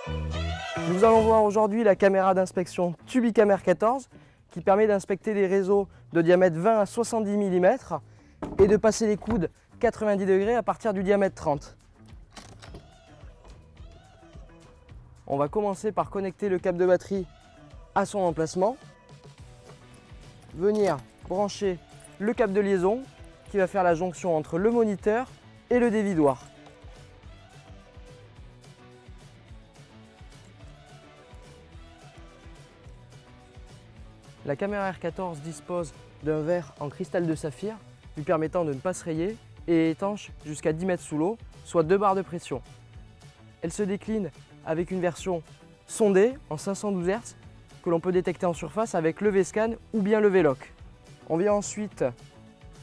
Nous allons voir aujourd'hui la caméra d'inspection Tubicamer 14 qui permet d'inspecter des réseaux de diamètre 20 à 70 mm et de passer les coudes 90 degrés à partir du diamètre 30. On va commencer par connecter le câble de batterie à son emplacement, venir brancher le câble de liaison qui va faire la jonction entre le moniteur et le dévidoir. La caméra R14 dispose d'un verre en cristal de saphir lui permettant de ne pas se rayer et est étanche jusqu'à 10 mètres sous l'eau, soit 2 barres de pression. Elle se décline avec une version sondée en 512 Hz que l'on peut détecter en surface avec le V-Scan ou bien le V-Lock. On vient ensuite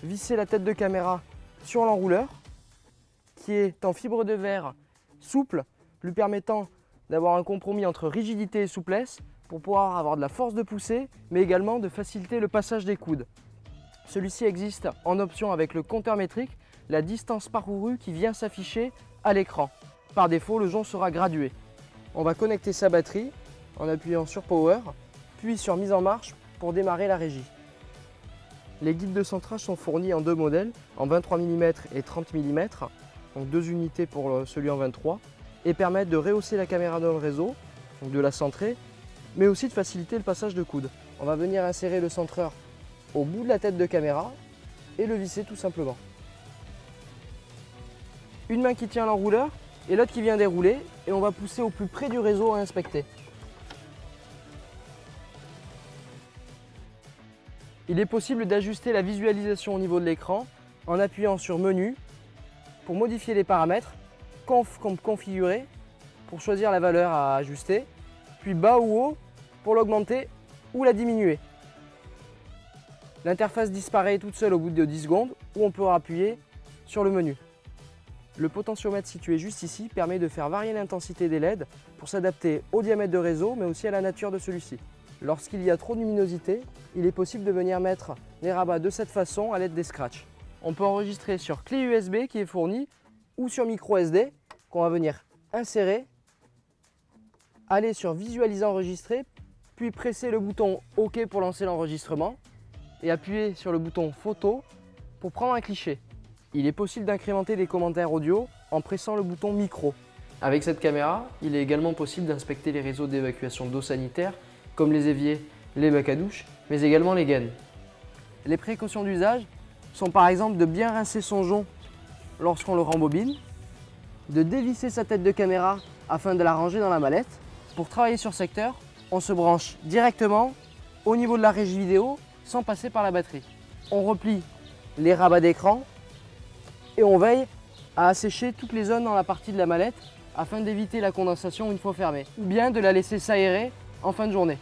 visser la tête de caméra sur l'enrouleur qui est en fibre de verre souple, lui permettant d'avoir un compromis entre rigidité et souplesse pour pouvoir avoir de la force de poussée, mais également de faciliter le passage des coudes. Celui-ci existe en option avec le compteur métrique, la distance parcourue qui vient s'afficher à l'écran. Par défaut, le jonc sera gradué. On va connecter sa batterie en appuyant sur Power, puis sur Mise en marche pour démarrer la régie. Les guides de centrage sont fournis en deux modèles, en 23 mm et 30 mm, donc deux unités pour celui en 23, et permettent de rehausser la caméra dans le réseau, donc de la centrer, mais aussi de faciliter le passage de coude. On va venir insérer le centreur au bout de la tête de caméra et le visser tout simplement. Une main qui tient l'enrouleur et l'autre qui vient dérouler et on va pousser au plus près du réseau à inspecter. Il est possible d'ajuster la visualisation au niveau de l'écran en appuyant sur Menu pour modifier les paramètres, Conf comme configurer pour choisir la valeur à ajuster, puis bas ou haut pour l'augmenter ou la diminuer. L'interface disparaît toute seule au bout de 10 secondes ou on peut appuyer sur le menu. Le potentiomètre situé juste ici permet de faire varier l'intensité des LED pour s'adapter au diamètre de réseau mais aussi à la nature de celui-ci. Lorsqu'il y a trop de luminosité, il est possible de venir mettre les rabats de cette façon à l'aide des scratchs. On peut enregistrer sur clé USB qui est fournie ou sur micro SD qu'on va venir insérer, aller sur Visualiser enregistrer, puis presser le bouton OK pour lancer l'enregistrement et appuyer sur le bouton Photo pour prendre un cliché. Il est possible d'incrémenter des commentaires audio en pressant le bouton Micro. Avec cette caméra, il est également possible d'inspecter les réseaux d'évacuation d'eau sanitaire comme les éviers, les bacs à douche, mais également les gaines. Les précautions d'usage sont par exemple de bien rincer son jonc lorsqu'on le rembobine, de dévisser sa tête de caméra afin de la ranger dans la mallette. Pour travailler sur secteur, on se branche directement au niveau de la régie vidéo sans passer par la batterie. On replie les rabats d'écran et on veille à assécher toutes les zones dans la partie de la mallette afin d'éviter la condensation une fois fermée ou bien de la laisser s'aérer en fin de journée.